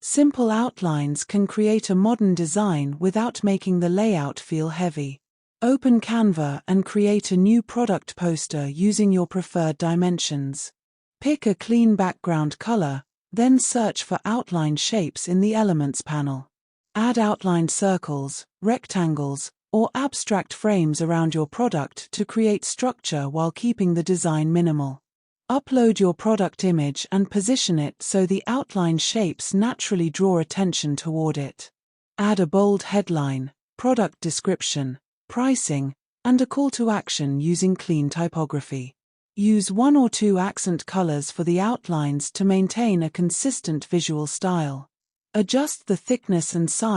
Simple outlines can create a modern design without making the layout feel heavy. Open Canva and create a new product poster using your preferred dimensions. Pick a clean background color, then search for outline shapes in the Elements panel. Add outlined circles, rectangles, or abstract frames around your product to create structure while keeping the design minimal. Upload your product image and position it so the outline shapes naturally draw attention toward it. Add a bold headline, product description, pricing, and a call to action using clean typography. Use 1 or 2 accent colors for the outlines to maintain a consistent visual style. Adjust the thickness and size